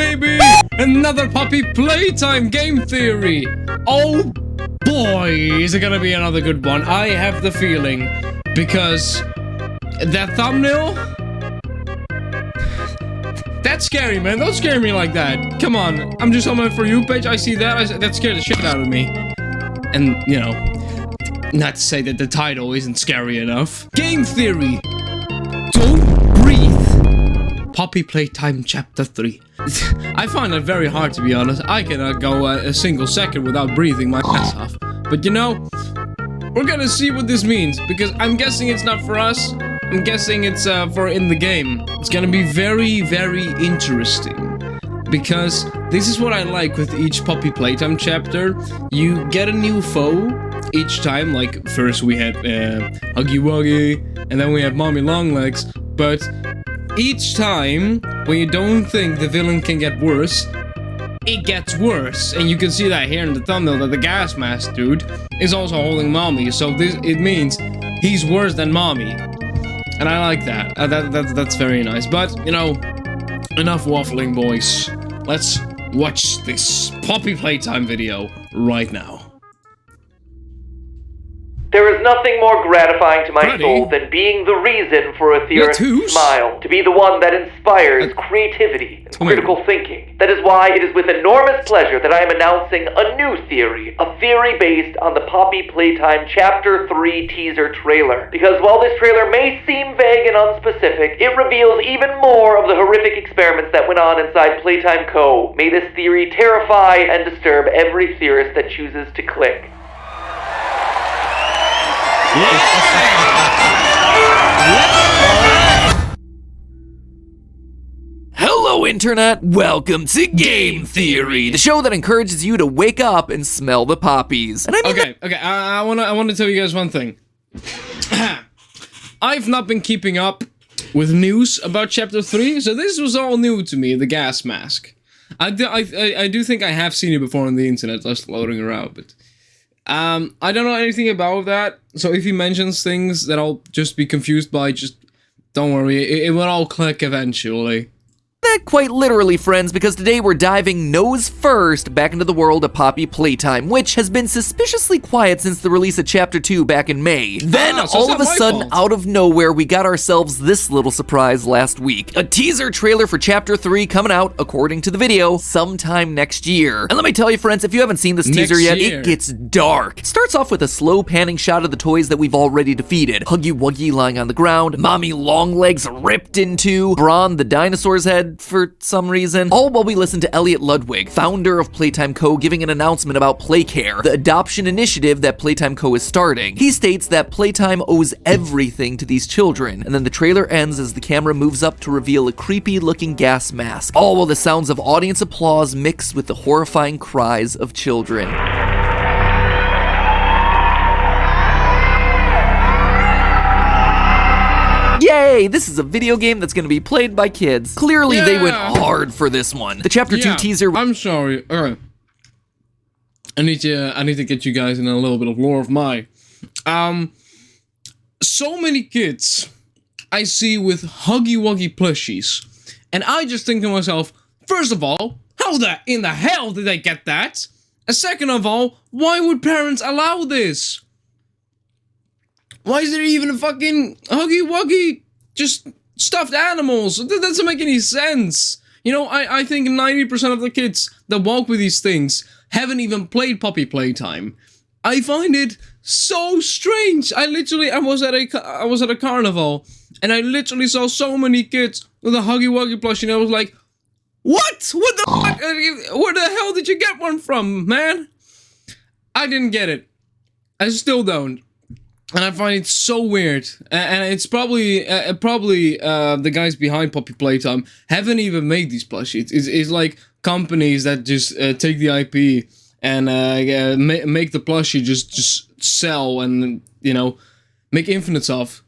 baby! Another Puppy Playtime game theory! Oh boy, is it gonna be another good one. I have the feeling, because that thumbnail... That's scary, man. Don't scare me like that. Come on. I'm just on my For You page. I see that. That scared the shit out of me. And, you know, not to say that the title isn't scary enough. Game theory. Don't breathe. Puppy Playtime Chapter 3. I find that very hard, to be honest. I cannot go a single second without breathing my ass off. But, you know, we're gonna see what this means. Because I'm guessing it's not for us. I'm guessing it's for in the game. It's gonna be very, very interesting. Because this is what I like with each Puppy Playtime chapter. You get a new foe each time. Like, first we had Huggy Wuggy, and then we had Mommy Longlegs. But each time, when you don't think the villain can get worse, it gets worse. And you can see that here in the thumbnail that the gas mask dude is also holding Mommy. So it means he's worse than Mommy. And I like that. That's very nice. But, you know, enough waffling, boys. Let's watch this Puppy Playtime video right now. There is nothing more gratifying to my soul than being the reason for a theorist's smile. To be the one that inspires creativity and critical thinking. That is why it is with enormous pleasure that I am announcing a new theory. A theory based on the Puppy Playtime Chapter 3 teaser trailer. Because while this trailer may seem vague and unspecific, it reveals even more of the horrific experiments that went on inside Playtime Co. May this theory terrify and disturb every theorist that chooses to click. Hello, Internet! Welcome to Game Theory, the show that encourages you to wake up and smell the poppies. And I mean okay. I wanna tell you guys one thing. I've not been keeping up with news about Chapter 3, so this was all new to me, the gas mask. I do think I have seen it before on the internet, just floating around, but... I don't know anything about that, so if he mentions things that I'll just be confused by, just don't worry, it will all click eventually. Quite literally, friends, because today we're diving nose first back into the world of Puppy Playtime, which has been suspiciously quiet since the release of Chapter 2 back in May. Then, all of a sudden, out of nowhere, we got ourselves this little surprise last week. A teaser trailer for Chapter 3 coming out, according to the video, sometime next year. And let me tell you, friends, if you haven't seen this teaser yet, it gets dark. It starts off with a slow panning shot of the toys that we've already defeated. Huggy Wuggy lying on the ground, Mommy Longlegs ripped into, Bron the dinosaur's head for some reason, all while we listen to Elliot Ludwig, founder of Playtime Co., giving an announcement about Playcare, the adoption initiative that Playtime Co. is starting. He states that Playtime owes everything to these children, and then the trailer ends as the camera moves up to reveal a creepy-looking gas mask, all while the sounds of audience applause mix with the horrifying cries of children. Yay! This is a video game that's gonna be played by kids. Clearly, they went hard for this one. The Chapter 2 teaser... I'm sorry. Alright. I need to get you guys in a little bit of lore of my... So many kids I see with Huggy Wuggy plushies. And I just think to myself, first of all, how in the hell did they get that? And second of all, why would parents allow this? Why is there even a fucking Huggy Wuggy just stuffed animals? That doesn't make any sense. You know, I think 90% of the kids that walk with these things haven't even played Puppy Playtime. I find it so strange. I was at a carnival, and I literally saw so many kids with a Huggy Wuggy plushie, and I was like, what? What the fuck? Where the hell did you get one from, man? I didn't get it. I still don't. And I find it so weird, and it's probably the guys behind Puppy Playtime haven't even made these plushies. It's like companies that just take the IP and make the plushie just sell and, you know, make infinites of.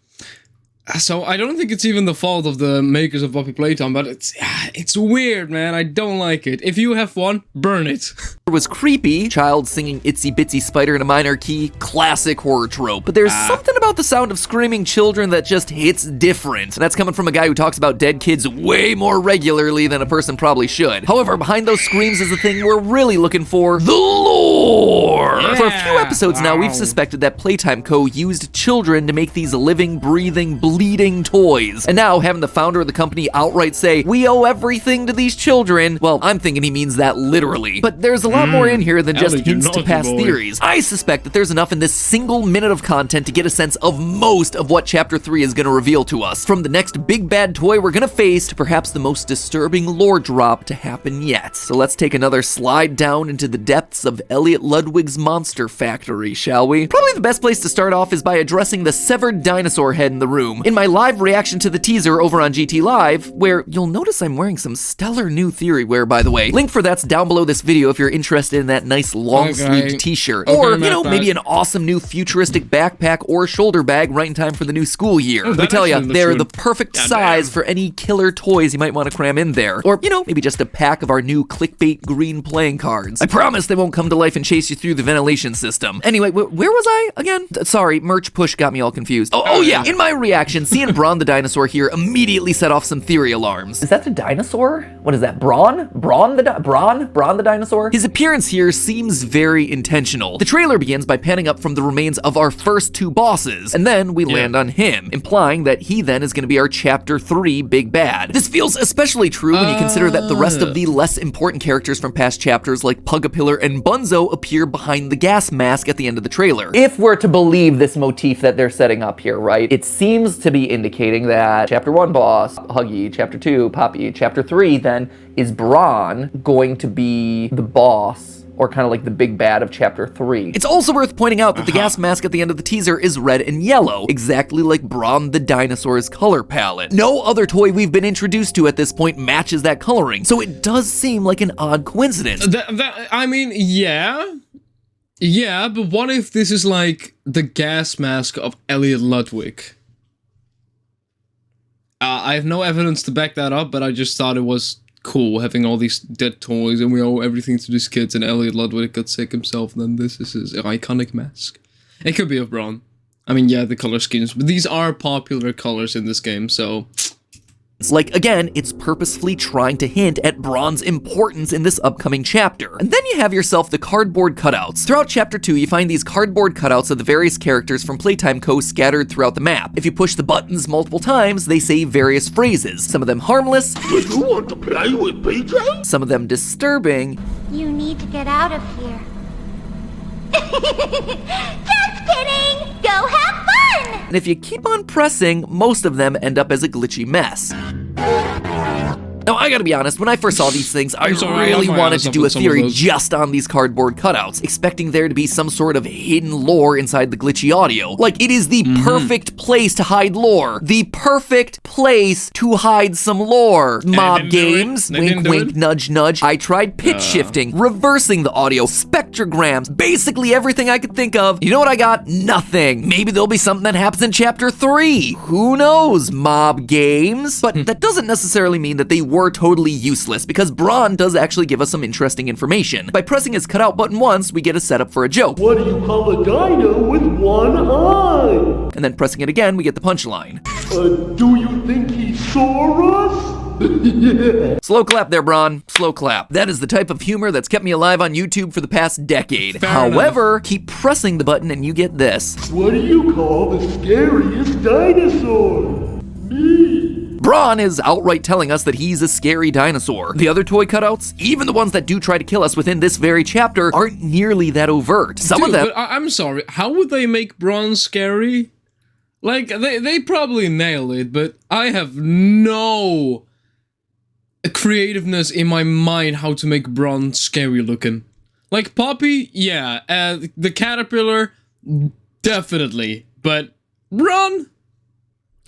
So I don't think it's even the fault of the makers of Poppy Playtime, but it's weird, man. I don't like it. If you have one, burn it. It was creepy. Child singing Itsy Bitsy Spider in a minor key. Classic horror trope. But there's something about the sound of screaming children that just hits different. And that's coming from a guy who talks about dead kids way more regularly than a person probably should. However, behind those screams is the thing we're really looking for. The lore! Yeah. For a few episodes now, we've suspected that Playtime Co. used children to make these living, breathing, bleeding toys. And now, having the founder of the company outright say, we owe everything to these children, well, I'm thinking he means that literally. But there's a lot more in here than just hints to past theories. I suspect that there's enough in this single minute of content to get a sense of most of what Chapter 3 is going to reveal to us. From the next big bad toy we're going to face to perhaps the most disturbing lore drop to happen yet. So let's take another slide down into the depths of Elliot Ludwig's monster factory, shall we? Probably the best place to start off is by addressing the severed dinosaur head in the room. In my live reaction to the teaser over on GT Live, where you'll notice I'm wearing some stellar new theory wear, by the way. Link for that's down below this video if you're interested in that nice long-sleeved t-shirt. Or, you know, maybe an awesome new futuristic backpack or shoulder bag right in time for the new school year. Let me tell you, they're the perfect size for any killer toys you might want to cram in there. Or, you know, maybe just a pack of our new clickbait green playing cards. I promise they won't come to life and chase you through the ventilation system. Anyway, where was I again? Sorry, merch push got me all confused. Oh yeah, in my reaction, seeing Bron the dinosaur here immediately set off some theory alarms. Is that the dinosaur? What is that, Bron? Bron the dinosaur? His appearance here seems very intentional. The trailer begins by panning up from the remains of our first two bosses, and then we land on him, implying that he then is going to be our Chapter 3 big bad. This feels especially true when you consider that the rest of the less important characters from past chapters like Pugapillar and Bunzo appear behind the gas mask at the end of the trailer. If we're to believe this motif that they're setting up here, right, it seems to be indicating that Chapter 1 boss, Huggy, Chapter 2, Poppy, Chapter 3 then is Bron going to be the boss, or kind of like the big bad of Chapter 3. It's also worth pointing out that the gas mask at the end of the teaser is red and yellow, exactly like Bron the dinosaur's color palette. No other toy we've been introduced to at this point matches that coloring, so it does seem like an odd coincidence. I mean, yeah. Yeah, but what if this is like the gas mask of Elliot Ludwig? I have no evidence to back that up, but I just thought it was cool having all these dead toys and we owe everything to these kids and Elliot Ludwig got sick himself and then this is his iconic mask. It could be of Bron. I mean, yeah, the color schemes, but these are popular colors in this game, so... Like, again, it's purposefully trying to hint at Bron's importance in this upcoming chapter. And then you have yourself the cardboard cutouts. Throughout Chapter 2, you find these cardboard cutouts of the various characters from Playtime Co. scattered throughout the map. If you push the buttons multiple times, they say various phrases. Some of them harmless. Do you want to play with PJ? Some of them disturbing. You need to get out of here. Just kidding! Go have fun! And if you keep on pressing, most of them end up as a glitchy mess. Now, I gotta be honest, when I first saw these things, I really wanted to do a theory just on these cardboard cutouts, expecting there to be some sort of hidden lore inside the glitchy audio. Like, it is the perfect place to hide lore. The perfect place to hide some lore. Mob games, wink wink, nudge nudge. I tried pitch shifting, reversing the audio, spectrograms, basically everything I could think of. You know what I got? Nothing. Maybe there'll be something that happens in Chapter 3. Who knows, mob games? But that doesn't necessarily mean that they were totally useless, because Bron does actually give us some interesting information. By pressing his cutout button once, we get a setup for a joke. What do you call a dino with one eye? And then pressing it again, we get the punchline. Do you think he saw us? Slow clap there, Bron. Slow clap. That is the type of humor that's kept me alive on YouTube for the past decade. However, keep pressing the button and you get this. What do you call the scariest dinosaur? Me. Bron is outright telling us that he's a scary dinosaur. The other toy cutouts, even the ones that do try to kill us within this very chapter, aren't nearly that overt. Some of them... But I'm sorry, how would they make Bron scary? Like, they probably nail it, but I have no creativeness in my mind how to make Bron scary looking. Like, Poppy, yeah, the caterpillar, definitely, but Bron...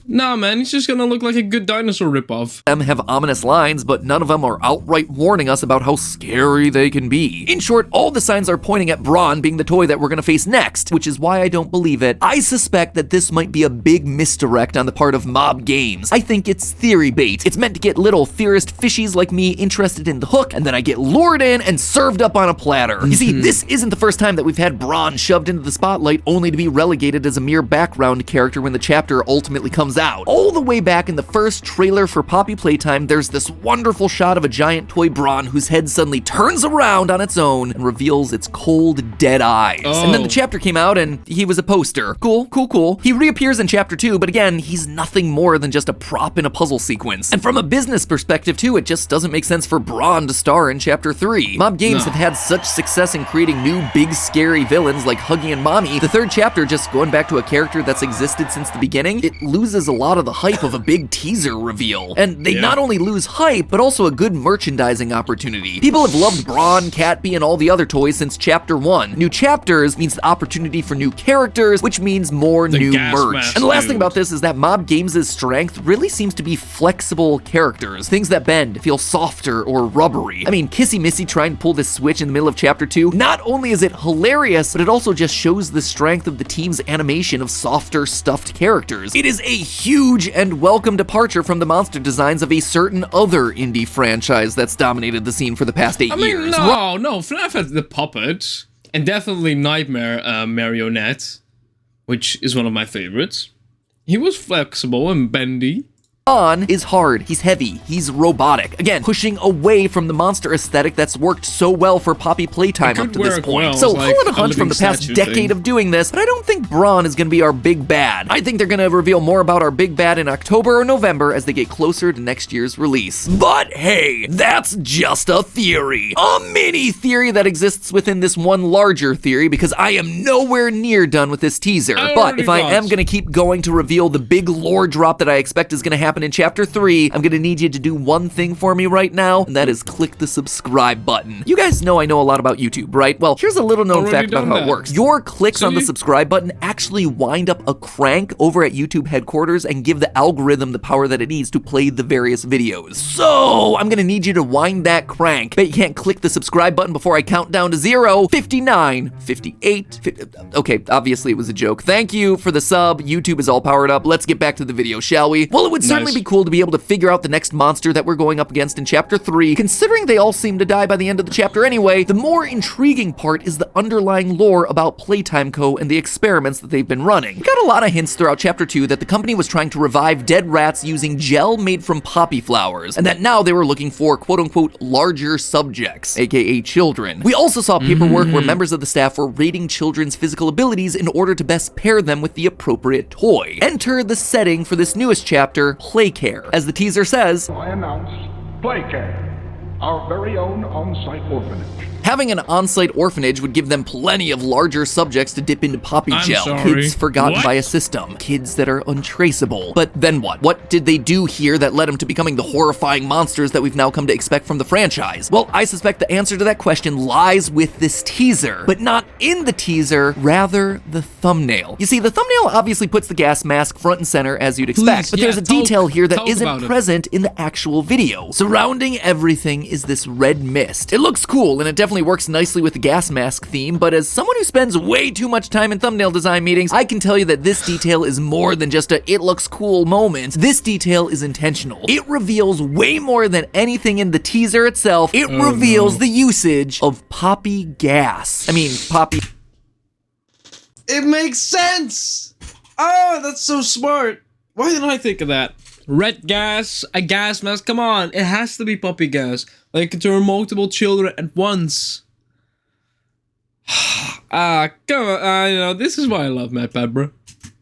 Nah, man, he's just gonna look like a good dinosaur ripoff. Them have ominous lines, but none of them are outright warning us about how scary they can be. In short, all the signs are pointing at Bron being the toy that we're gonna face next, which is why I don't believe it. I suspect that this might be a big misdirect on the part of Mob Games. I think it's theory bait. It's meant to get little theorist fishies like me interested in the hook, and then I get lured in and served up on a platter. You see, this isn't the first time that we've had Bron shoved into the spotlight only to be relegated as a mere background character when the chapter ultimately comes out. All the way back in the first trailer for Poppy Playtime, there's this wonderful shot of a giant toy Bron whose head suddenly turns around on its own and reveals its cold, dead eyes. And then the chapter came out and he was a poster. Cool. He reappears in chapter 2, but again, he's nothing more than just a prop in a puzzle sequence. And from a business perspective too, it just doesn't make sense for Bron to star in chapter 3. Mob Games have had such success in creating new big scary villains like Huggy and Mommy. The third chapter, just going back to a character that's existed since the beginning, it loses a lot of the hype of a big teaser reveal. And they not only lose hype, but also a good merchandising opportunity. People have loved Bron, Catbee, and all the other toys since chapter 1. New chapters means the opportunity for new characters, which means more new merch. And the last thing about this is that Mob Games' strength really seems to be flexible characters. Things that bend, feel softer or rubbery. I mean, Kissy Missy trying to pull this switch in the middle of chapter 2, not only is it hilarious, but it also just shows the strength of the team's animation of softer, stuffed characters. It is a huge and welcome departure from the monster designs of a certain other indie franchise that's dominated the scene for the past 8 years. No, FNAF had the puppet, and definitely Nightmare Marionette, which is one of my favorites. He was flexible and bendy. Bron is hard, he's heavy, he's robotic. Again, pushing away from the monster aesthetic that's worked so well for Poppy Playtime up to this point. So call it a hunch from the past decade of doing this, but I don't think Bron is gonna be our big bad. I think they're gonna reveal more about our big bad in October or November as they get closer to next year's release. But hey, that's just a theory. A mini theory that exists within this one larger theory, because I am nowhere near done with this teaser. But if I am gonna keep going to reveal the big lore drop that I expect is gonna happen in chapter 3, I'm gonna need you to do one thing for me right now, and that is click the subscribe button. You guys know I know a lot about YouTube, right? Well, here's a little known fact about how it works. Your clicks on the subscribe button actually wind up a crank over at YouTube headquarters and give the algorithm the power that it needs to play the various videos. So I'm gonna need you to wind that crank. Bet you can't click the subscribe button before I count down to 0, 59, 58, 50. Okay, obviously it was a joke. Thank you for the sub. YouTube is all powered up. Let's get back to the video, shall we? Well, it would certainly be cool to be able to figure out the next monster that we're going up against in chapter 3. Considering they all seem to die by the end of the chapter anyway, the more intriguing part is the underlying lore about Playtime Co. and the experiments that they've been running. We got a lot of hints throughout chapter 2 that the company was trying to revive dead rats using gel made from poppy flowers, and that now they were looking for quote-unquote larger subjects, aka children. We also saw paperwork where members of the staff were rating children's physical abilities in order to best pair them with the appropriate toy. Enter the setting for this newest chapter, Playcare. As the teaser says, I announce Playcare, our very own on-site orphanage. Having an on-site orphanage would give them plenty of larger subjects to dip into poppy gel. Kids forgotten by a system. Kids that are untraceable. But then what? What did they do here that led them to becoming the horrifying monsters that we've now come to expect from the franchise? Well, I suspect the answer to that question lies with this teaser. But not in the teaser, rather the thumbnail. You see, the thumbnail obviously puts the gas mask front and center as you'd expect, but there's a detail here that isn't present in the actual video. Surrounding everything is this red mist. It looks cool, and it definitely works nicely with the gas mask theme, but as someone who spends way too much time in thumbnail design meetings, I can tell you that this detail is more than just a "it looks cool" moment. This detail is intentional. It reveals way more than anything in the teaser itself. It reveals the usage of poppy gas. I mean, poppy... It makes sense! Oh, that's so smart. Why didn't I think of that? Red gas, a gas mask, come on, it has to be poppy gas. Like, to turn multiple children at once. Come on, you know, this is why I love MatPat, bro.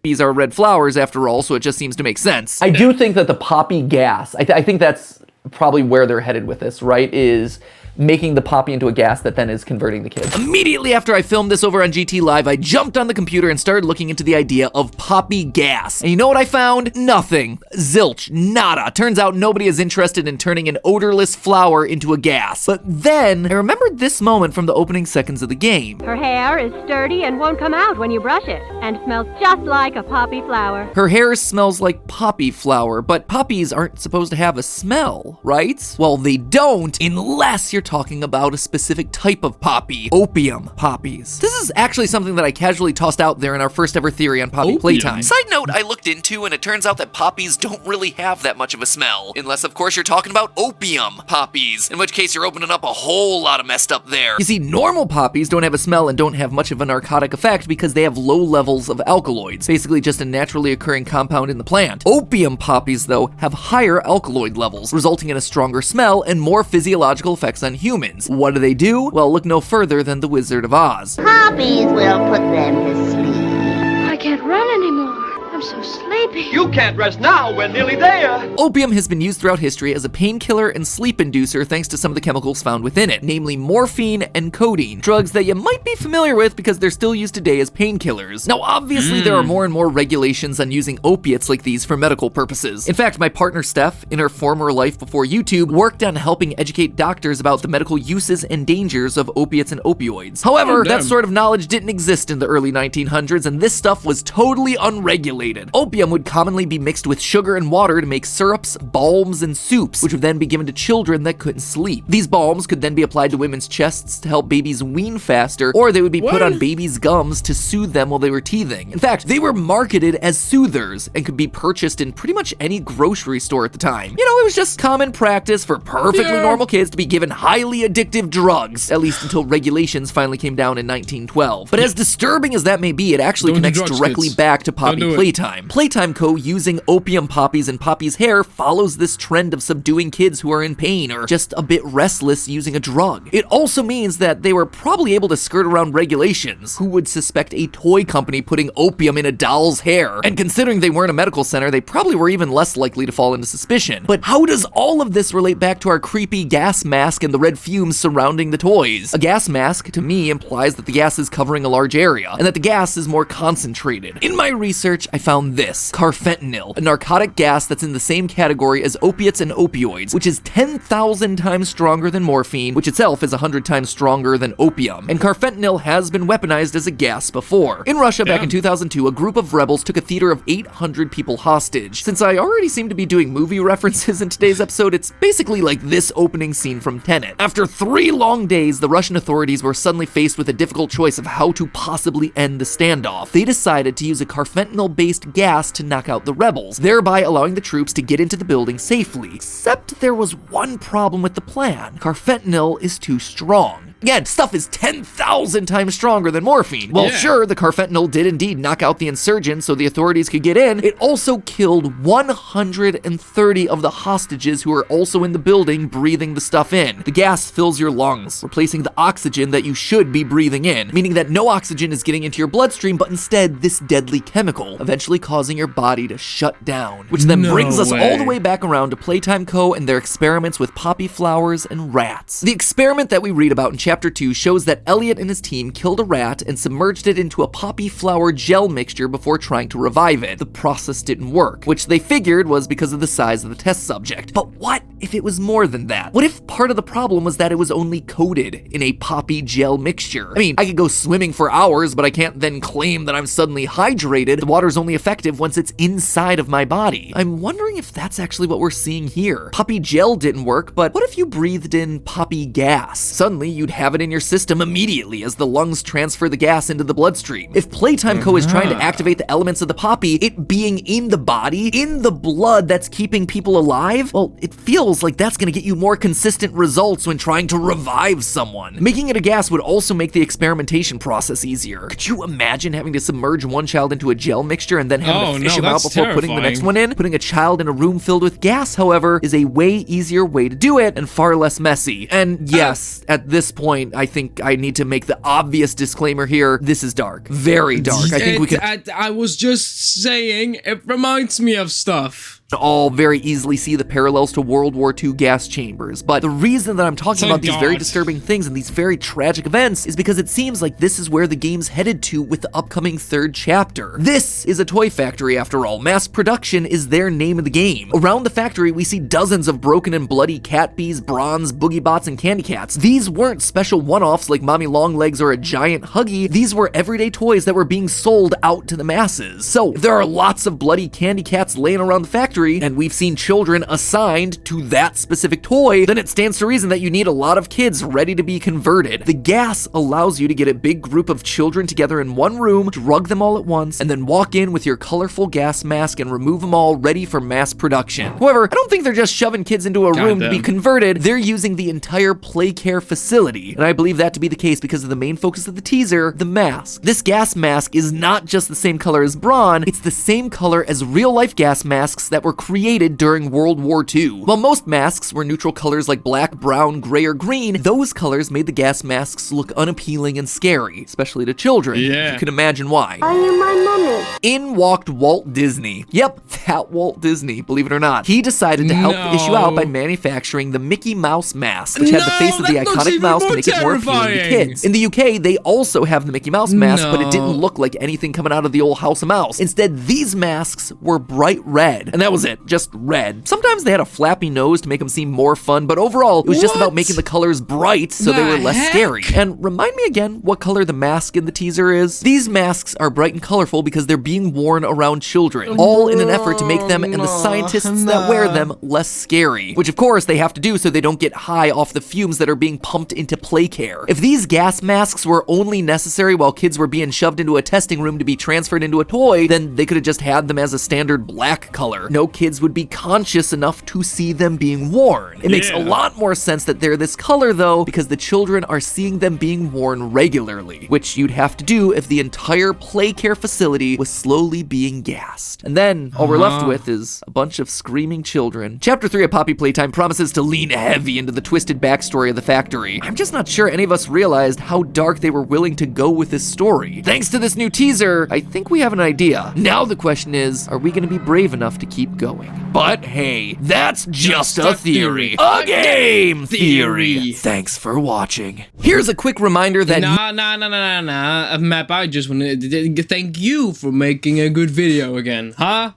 These are red flowers after all, so it just seems to make sense. I do think that the poppy gas, I think that's probably where they're headed with this, right? Is making the poppy into a gas that then is converting the kids. Immediately after I filmed this over on GT Live, I jumped on the computer and started looking into the idea of poppy gas. And you know what I found? Nothing. Zilch. Nada. Turns out nobody is interested in turning an odorless flower into a gas. But then, I remembered this moment from the opening seconds of the game. Her hair is sturdy and won't come out when you brush it, and smells just like a poppy flower. Her hair smells like poppy flower, but poppies aren't supposed to have a smell, right? Well, they don't, unless you're talking about a specific type of poppy, opium poppies. This is actually something that I casually tossed out there in our first ever theory on Poppy Playtime. Side note, I looked into, and it turns out that poppies don't really have that much of a smell, unless of course you're talking about opium poppies, in which case you're opening up a whole lot of messed up there. You see, normal poppies don't have a smell and don't have much of a narcotic effect because they have low levels of alkaloids, basically just a naturally occurring compound in the plant. Opium poppies, though, have higher alkaloid levels, resulting in a stronger smell and more physiological effects on humans. What do? Well, look no further than the Wizard of Oz. Poppies will put them to sleep. I can't run anymore. I'm so sleepy. You can't rest now, we're nearly there. Opium has been used throughout history as a painkiller and sleep inducer thanks to some of the chemicals found within it, namely morphine and codeine, drugs that you might be familiar with because they're still used today as painkillers. Now, obviously, there are more and more regulations on using opiates like these for medical purposes. In fact, my partner Steph, in her former life before YouTube, worked on helping educate doctors about the medical uses and dangers of opiates and opioids. However, that sort of knowledge didn't exist in the early 1900s, and this stuff was totally unregulated. Opium would commonly be mixed with sugar and water to make syrups, balms, and soups, which would then be given to children that couldn't sleep. These balms could then be applied to women's chests to help babies wean faster, or they would be put on babies' gums to soothe them while they were teething. In fact, they were marketed as soothers and could be purchased in pretty much any grocery store at the time. You know, it was just common practice for perfectly normal kids to be given highly addictive drugs, at least until regulations finally came down in 1912. But as disturbing as that may be, it actually connects directly back to Poppy Playtime. Playtime Co. using opium poppies and Poppy's hair follows this trend of subduing kids who are in pain or just a bit restless using a drug. It also means that they were probably able to skirt around regulations. Who would suspect a toy company putting opium in a doll's hair? And considering they weren't a medical center, they probably were even less likely to fall into suspicion. But how does all of this relate back to our creepy gas mask and the red fumes surrounding the toys? A gas mask, to me, implies that the gas is covering a large area, and that the gas is more concentrated. In my research, I found this, carfentanil, a narcotic gas that's in the same category as opiates and opioids, which is 10,000 times stronger than morphine, which itself is 100 times stronger than opium. And carfentanil has been weaponized as a gas before. In Russia, back in 2002, a group of rebels took a theater of 800 people hostage. Since I already seem to be doing movie references in today's episode, it's basically like this opening scene from Tenet. After 3 long days, the Russian authorities were suddenly faced with a difficult choice of how to possibly end the standoff. They decided to use a carfentanil-based gas to knock out the rebels, thereby allowing the troops to get into the building safely. Except there was one problem with the plan. Carfentanil is too strong. Again, stuff is 10,000 times stronger than morphine. Well, sure, the carfentanil did indeed knock out the insurgents so the authorities could get in. It also killed 130 of the hostages who were also in the building breathing the stuff in. The gas fills your lungs, replacing the oxygen that you should be breathing in, meaning that no oxygen is getting into your bloodstream, but instead this deadly chemical, eventually causing your body to shut down. Which then brings us all the way back around to Playtime Co. and their experiments with poppy flowers and rats. The experiment that we read about in Chapter 2 shows that Elliot and his team killed a rat and submerged it into a poppy flower gel mixture before trying to revive it. The process didn't work, which they figured was because of the size of the test subject. But what if it was more than that? What if part of the problem was that it was only coated in a poppy gel mixture? I mean, I could go swimming for hours, but I can't then claim that I'm suddenly hydrated. The water's only effective once it's inside of my body. I'm wondering if that's actually what we're seeing here. Poppy gel didn't work, but what if you breathed in poppy gas? Suddenly, you'd have it in your system immediately as the lungs transfer the gas into the bloodstream. If Playtime Co. is trying to activate the elements of the poppy, it being in the body, in the blood that's keeping people alive, well, it feels like that's gonna get you more consistent results when trying to revive someone. Making it a gas would also make the experimentation process easier. Could you imagine having to submerge one child into a gel mixture and then having to fish him out before putting the next one in? Putting a child in a room filled with gas, however, is a way easier way to do it and far less messy. And yes, at this point, I think I need to make the obvious disclaimer here. This is dark. Very dark. I think we can... I was just saying, it reminds me of stuff. all very easily see the parallels to World War II gas chambers. But the reason that I'm talking about these very disturbing things and these very tragic events is because it seems like this is where the game's headed to with the upcoming 3rd chapter. This is a toy factory after all. Mass production is their name of the game. Around the factory, we see dozens of broken and bloody cat bees, Brons, boogie bots, and candy cats. These weren't special one-offs like Mommy Longlegs or a giant Huggy. These were everyday toys that were being sold out to the masses. So if there are lots of bloody candy cats laying around the factory, and we've seen children assigned to that specific toy, then it stands to reason that you need a lot of kids ready to be converted. The gas allows you to get a big group of children together in one room, drug them all at once, and then walk in with your colorful gas mask and remove them all ready for mass production. However, I don't think they're just shoving kids into a room to be converted. They're using the entire Playcare facility, and I believe that to be the case because of the main focus of the teaser, the mask. This gas mask is not just the same color as Bron, it's the same color as real-life gas masks that were created during World War II. While most masks were neutral colors like black, brown, gray, or green, those colors made the gas masks look unappealing and scary, especially to children. Yeah. You can imagine why. Are you my mummy? In walked Walt Disney. Yep, that Walt Disney, believe it or not. He decided to help the issue out by manufacturing the Mickey Mouse mask, which had the face of the iconic mouse to make it more appealing to kids. In the UK, they also have the Mickey Mouse mask, but it didn't look like anything coming out of the old House of Mouse. Instead, these masks were bright red, and that was it, just red. Sometimes they had a flappy nose to make them seem more fun, but overall, it was just about making the colors bright so they were less scary. And remind me again what color the mask in the teaser is? These masks are bright and colorful because they're being worn around children, all in an effort to make them and the scientists that wear them less scary, which of course they have to do so they don't get high off the fumes that are being pumped into Playcare. If these gas masks were only necessary while kids were being shoved into a testing room to be transferred into a toy, then they could have just had them as a standard black color. No kids would be conscious enough to see them being worn. It makes a lot more sense that they're this color though, because the children are seeing them being worn regularly, which you'd have to do if the entire Playcare facility was slowly being gassed. And then all we're left with is a bunch of screaming children. Chapter 3 of Poppy Playtime promises to lean heavy into the twisted backstory of the factory. I'm just not sure any of us realized how dark they were willing to go with this story. Thanks to this new teaser, I think we have an idea. Now the question is, are we gonna be brave enough to keep going? But hey, that's just a theory. A game theory. Thanks for watching. Here's a quick reminder that Nah, Map, I just want to thank you for making a good video again, huh?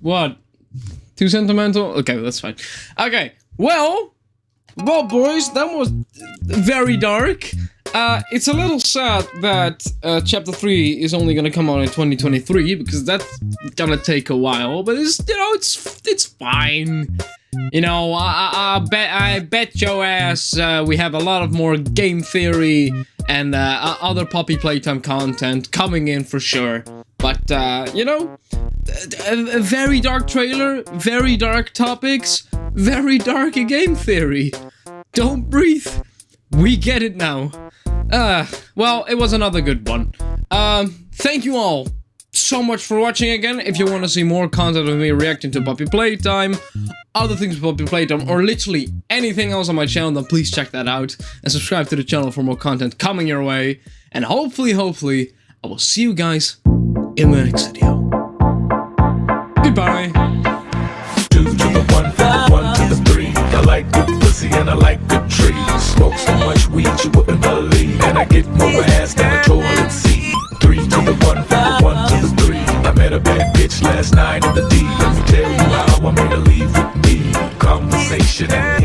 What? Too sentimental? Okay, that's fine. Okay, well, boys, that was very dark. It's a little sad that Chapter 3 is only gonna come out in 2023 because that's gonna take a while. But it's, you know, it's fine. You know, I bet your ass we have a lot of more game theory and other Poppy Playtime content coming in for sure. But you know, a very dark trailer, very dark topics, very dark game theory. Don't breathe. We get it now. Well, it was another good one. Thank you all so much for watching again. If you want to see more content of me reacting to Poppy Playtime, other things with Poppy Playtime, or literally anything else on my channel, then please check that out and subscribe to the channel for more content coming your way. And hopefully, I will see you guys in the next video. Goodbye. 2 to the 1, from the 1 to the 3. I like good pussy and I like good trees. Smoke so much weed you wouldn't believe, and I get more ass than a toilet seat. 3 to the 1, from the 1 to the 3. I met a bad bitch last night in the D. Let me tell you how I made her leave with me. Conversation and